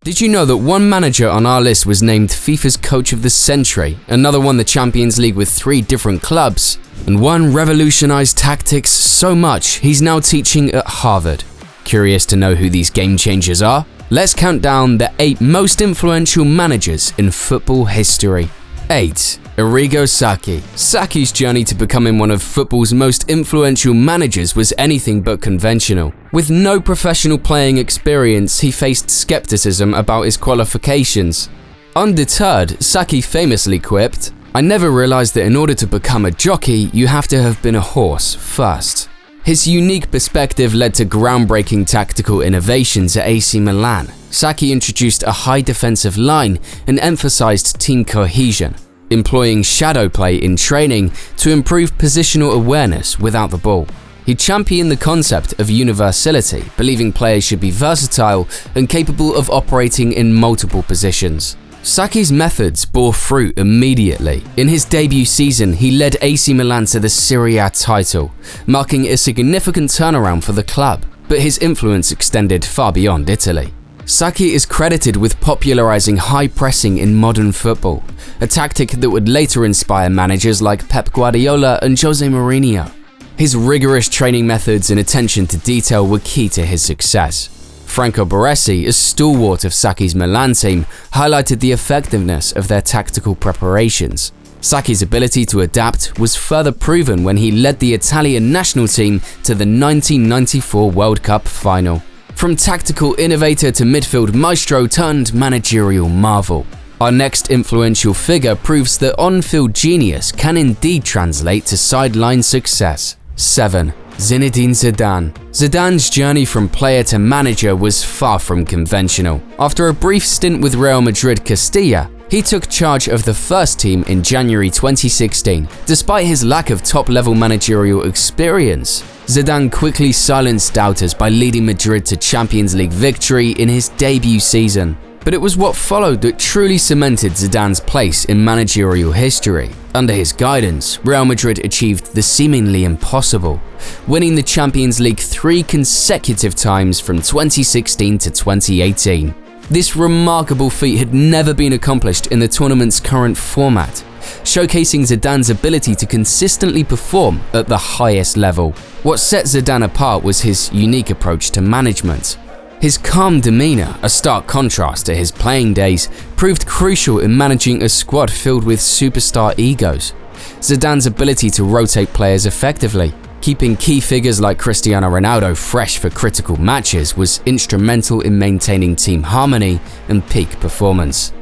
Did you know that one manager on our list was named FIFA's Coach of the Century, another won the Champions League with 3 different clubs, and one revolutionized tactics so much he's now teaching at Harvard? Curious to know who these game changers are? Let's count down the 8 most influential managers in football history. 8. Arrigo Sacchi. Sacchi's journey to becoming one of football's most influential managers was anything but conventional. With no professional playing experience, he faced skepticism about his qualifications. Undeterred, Sacchi famously quipped, "I never realized that in order to become a jockey, you have to have been a horse first." His unique perspective led to groundbreaking tactical innovations at AC Milan. Sacchi introduced a high defensive line and emphasized team cohesion, employing shadow play in training to improve positional awareness without the ball. He championed the concept of universality, believing players should be versatile and capable of operating in multiple positions. Sacchi's methods bore fruit immediately. In his debut season, he led AC Milan to the Serie A title, marking a significant turnaround for the club, but his influence extended far beyond Italy. Sacchi is credited with popularizing high pressing in modern football, a tactic that would later inspire managers like Pep Guardiola and Jose Mourinho. His rigorous training methods and attention to detail were key to his success. Franco Baresi, a stalwart of Sacchi's Milan team, highlighted the effectiveness of their tactical preparations. Sacchi's ability to adapt was further proven when he led the Italian national team to the 1994 World Cup final. From tactical innovator to midfield maestro turned managerial marvel, our next influential figure proves that on-field genius can indeed translate to sideline success. 7. Zinedine Zidane. Zidane's journey from player to manager was far from conventional. After a brief stint with Real Madrid Castilla, he took charge of the first team in January 2016. Despite his lack of top-level managerial experience, Zidane quickly silenced doubters by leading Madrid to Champions League victory in his debut season. But it was what followed that truly cemented Zidane's place in managerial history. Under his guidance, Real Madrid achieved the seemingly impossible, winning the Champions League 3 consecutive times from 2016 to 2018. This remarkable feat had never been accomplished in the tournament's current format, showcasing Zidane's ability to consistently perform at the highest level. What set Zidane apart was his unique approach to management. His calm demeanor, a stark contrast to his playing days, proved crucial in managing a squad filled with superstar egos. Zidane's ability to rotate players effectively, keeping key figures like Cristiano Ronaldo fresh for critical matches, was instrumental in maintaining team harmony and peak performance.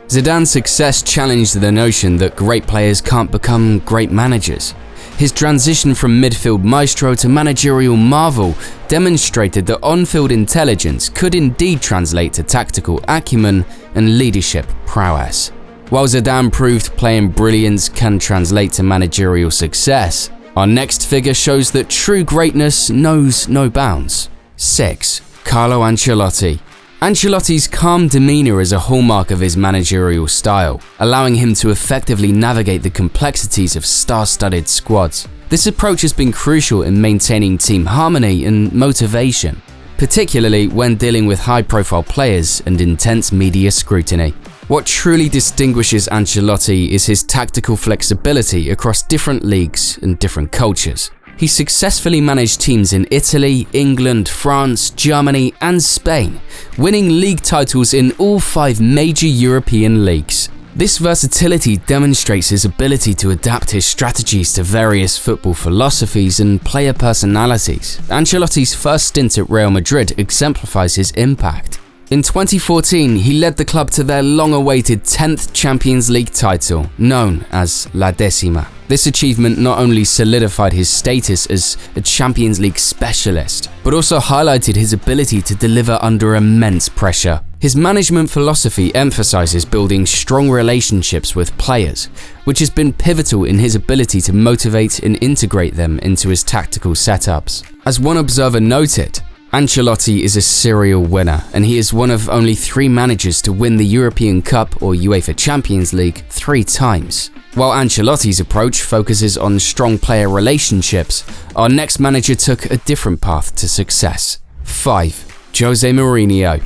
Zidane's success challenged the notion that great players can't become great managers. His transition from midfield maestro to managerial marvel demonstrated that on-field intelligence could indeed translate to tactical acumen and leadership prowess. While Zidane proved playing brilliance can translate to managerial success, our next figure shows that true greatness knows no bounds. 6. Carlo Ancelotti. Ancelotti's calm demeanor is a hallmark of his managerial style, allowing him to effectively navigate the complexities of star-studded squads. This approach has been crucial in maintaining team harmony and motivation, particularly when dealing with high-profile players and intense media scrutiny. What truly distinguishes Ancelotti is his tactical flexibility across different leagues and different cultures. He successfully managed teams in Italy, England, France, Germany, and Spain, winning league titles in all 5 major European leagues. This versatility demonstrates his ability to adapt his strategies to various football philosophies and player personalities. Ancelotti's first stint at Real Madrid exemplifies his impact. In 2014, he led the club to their long-awaited 10th Champions League title, known as La Decima. This achievement not only solidified his status as a Champions League specialist, but also highlighted his ability to deliver under immense pressure. His management philosophy emphasizes building strong relationships with players, which has been pivotal in his ability to motivate and integrate them into his tactical setups. As one observer noted, Ancelotti is a serial winner, and he is one of only 3 managers to win the European Cup or UEFA Champions League 3 times. While Ancelotti's approach focuses on strong player relationships, our next manager took a different path to success. 5. Jose Mourinho.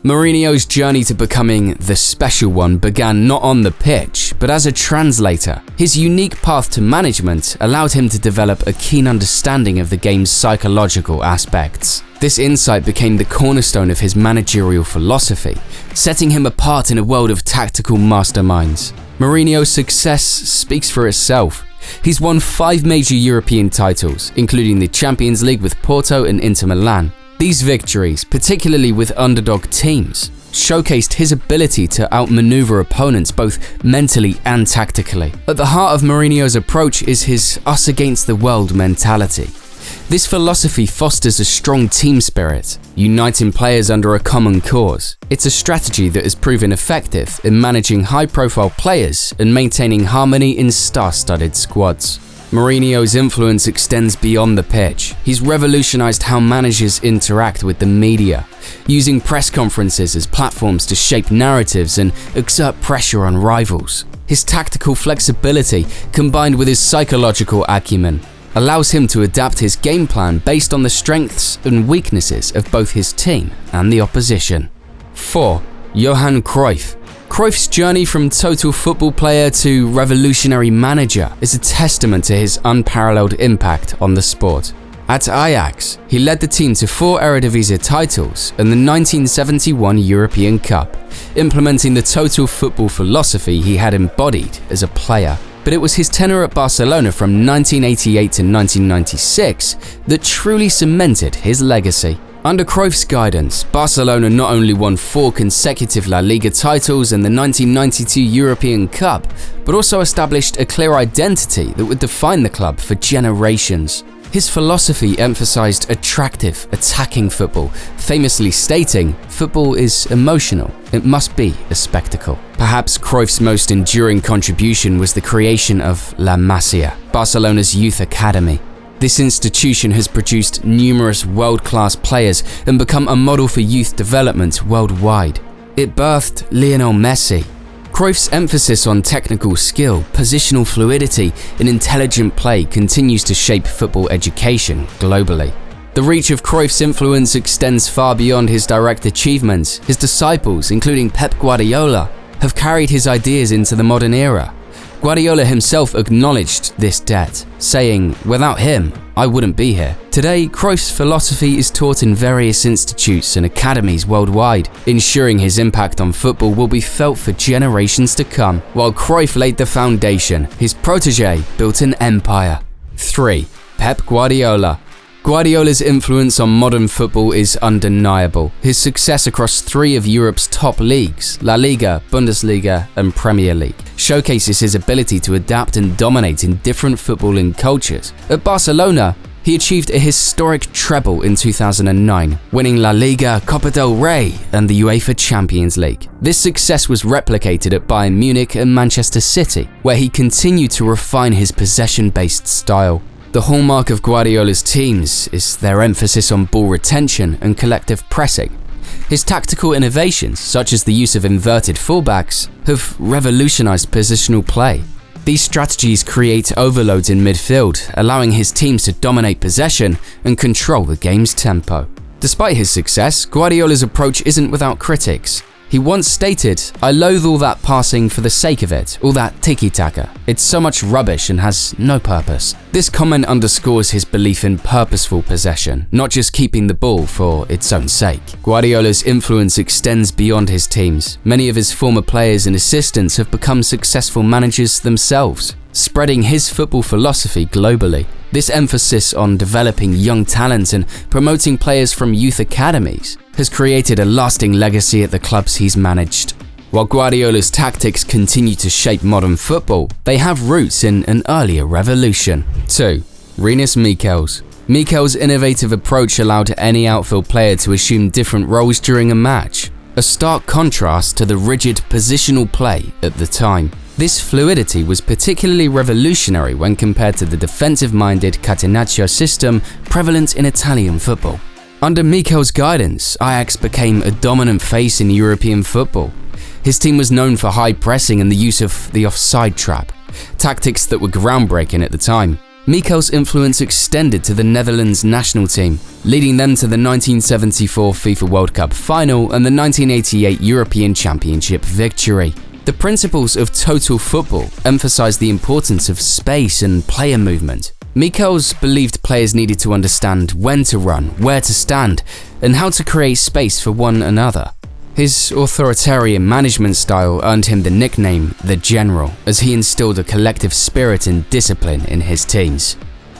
Mourinho's journey to becoming the special one began not on the pitch, but as a translator. His unique path to management allowed him to develop a keen understanding of the game's psychological aspects. This insight became the cornerstone of his managerial philosophy, setting him apart in a world of tactical masterminds. Mourinho's success speaks for itself. He's won 5 major European titles, including the Champions League with Porto and Inter Milan. These victories, particularly with underdog teams, showcased his ability to outmaneuver opponents both mentally and tactically. At the heart of Mourinho's approach is his us against the world mentality. This philosophy fosters a strong team spirit, uniting players under a common cause. It's a strategy that has proven effective in managing high-profile players and maintaining harmony in star-studded squads. Mourinho's influence extends beyond the pitch. He's revolutionized how managers interact with the media, using press conferences as platforms to shape narratives and exert pressure on rivals. His tactical flexibility, combined with his psychological acumen, allows him to adapt his game plan based on the strengths and weaknesses of both his team and the opposition. 4. Johan Cruyff. Cruyff's journey from total football player to revolutionary manager is a testament to his unparalleled impact on the sport. At Ajax, he led the team to 4 Eredivisie titles and the 1971 European Cup, implementing the total football philosophy he had embodied as a player. But it was his tenure at Barcelona from 1988 to 1996 that truly cemented his legacy. Under Cruyff's guidance, Barcelona not only won 4 consecutive La Liga titles and the 1992 European Cup, but also established a clear identity that would define the club for generations. His philosophy emphasized attractive, attacking football, famously stating, "Football is emotional, it must be a spectacle." Perhaps Cruyff's most enduring contribution was the creation of La Masia, Barcelona's youth academy. This institution has produced numerous world-class players and become a model for youth development worldwide. It birthed Lionel Messi. Cruyff's emphasis on technical skill, positional fluidity, and intelligent play continues to shape football education globally. The reach of Cruyff's influence extends far beyond his direct achievements. His disciples, including Pep Guardiola, have carried his ideas into the modern era. Guardiola himself acknowledged this debt, saying, "Without him, I wouldn't be here." Today, Cruyff's philosophy is taught in various institutes and academies worldwide, ensuring his impact on football will be felt for generations to come. While Cruyff laid the foundation, his protégé built an empire. 3. Pep Guardiola. Guardiola's influence on modern football is undeniable. His success across 3 of Europe's top leagues, La Liga, Bundesliga, and Premier League, showcases his ability to adapt and dominate in different footballing cultures. At Barcelona, he achieved a historic treble in 2009, winning La Liga, Copa del Rey, and the UEFA Champions League. This success was replicated at Bayern Munich and Manchester City, where he continued to refine his possession-based style. The hallmark of Guardiola's teams is their emphasis on ball retention and collective pressing. His tactical innovations, such as the use of inverted fullbacks, have revolutionized positional play. These strategies create overloads in midfield, allowing his teams to dominate possession and control the game's tempo. Despite his success, Guardiola's approach isn't without critics. He once stated, "I loathe all that passing for the sake of it, all that tiki-taka. It's so much rubbish and has no purpose." This comment underscores his belief in purposeful possession, not just keeping the ball for its own sake. Guardiola's influence extends beyond his teams. Many of his former players and assistants have become successful managers themselves, spreading his football philosophy globally. This emphasis on developing young talent and promoting players from youth academies has created a lasting legacy at the clubs he's managed. While Guardiola's tactics continue to shape modern football, they have roots in an earlier revolution. 2. Rinus Michels. Michels' innovative approach allowed any outfield player to assume different roles during a match, a stark contrast to the rigid positional play at the time. This fluidity was particularly revolutionary when compared to the defensive-minded catenaccio system prevalent in Italian football. Under Michels' guidance, Ajax became a dominant face in European football. His team was known for high pressing and the use of the offside trap, tactics that were groundbreaking at the time. Michel's influence extended to the Netherlands national team, leading them to the 1974 FIFA World Cup final and the 1988 European Championship victory. The principles of total football emphasized the importance of space and player movement. Michels believed players needed to understand when to run, where to stand, and how to create space for one another. His authoritarian management style earned him the nickname The General, as he instilled a collective spirit and discipline in his teams.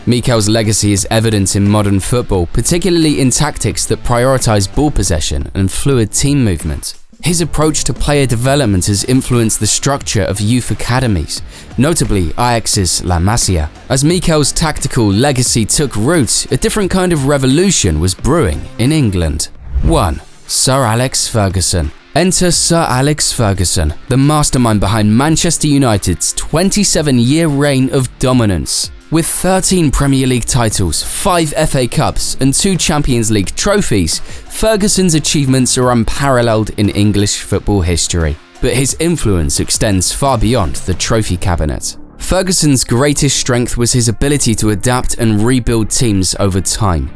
Michel's legacy is evident in modern football, particularly in tactics that prioritize ball possession and fluid team movement. His approach to player development has influenced the structure of youth academies, notably Ajax's La Masia. As Michel's tactical legacy took root, a different kind of revolution was brewing in England. 1. Sir Alex Ferguson. Enter Sir Alex Ferguson, the mastermind behind Manchester United's 27-year reign of dominance. With 13 Premier League titles, 5 FA Cups, and 2 Champions League trophies, Ferguson's achievements are unparalleled in English football history. But his influence extends far beyond the trophy cabinet. Ferguson's greatest strength was his ability to adapt and rebuild teams over time.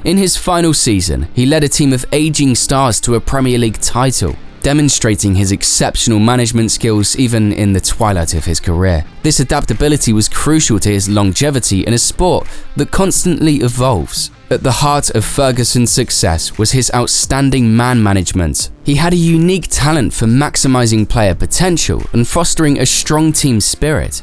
In his final season, he led a team of aging stars to a Premier League title, demonstrating his exceptional management skills even in the twilight of his career. This adaptability was crucial to his longevity in a sport that constantly evolves. At the heart of Ferguson's success was his outstanding man management. He had a unique talent for maximizing player potential and fostering a strong team spirit.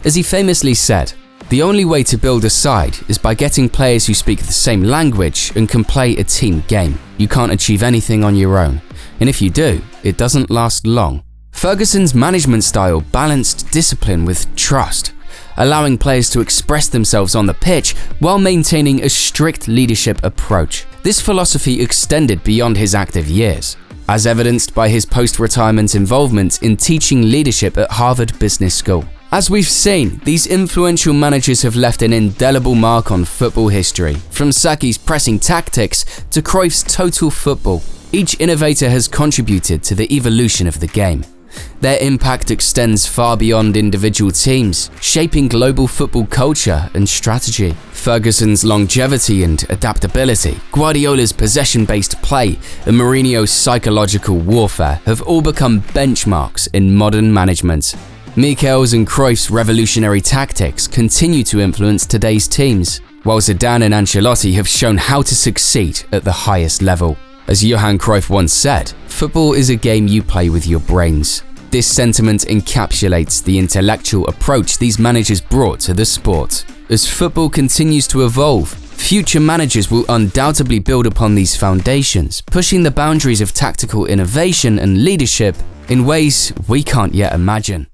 As he famously said, "The only way to build a side is by getting players who speak the same language and can play a team game. You can't achieve anything on your own, and if you do, it doesn't last long." Ferguson's management style balanced discipline with trust, allowing players to express themselves on the pitch while maintaining a strict leadership approach. This philosophy extended beyond his active years, as evidenced by his post-retirement involvement in teaching leadership at Harvard Business School. As we've seen, these influential managers have left an indelible mark on football history, from Saki's pressing tactics to Cruyff's total football. Each innovator has contributed to the evolution of the game. Their impact extends far beyond individual teams, shaping global football culture and strategy. Ferguson's longevity and adaptability, Guardiola's possession-based play, and Mourinho's psychological warfare have all become benchmarks in modern management. Michel's and Cruyff's revolutionary tactics continue to influence today's teams, while Zidane and Ancelotti have shown how to succeed at the highest level. As Johan Cruyff once said, "Football is a game you play with your brains." This sentiment encapsulates the intellectual approach these managers brought to the sport. As football continues to evolve, future managers will undoubtedly build upon these foundations, pushing the boundaries of tactical innovation and leadership in ways we can't yet imagine.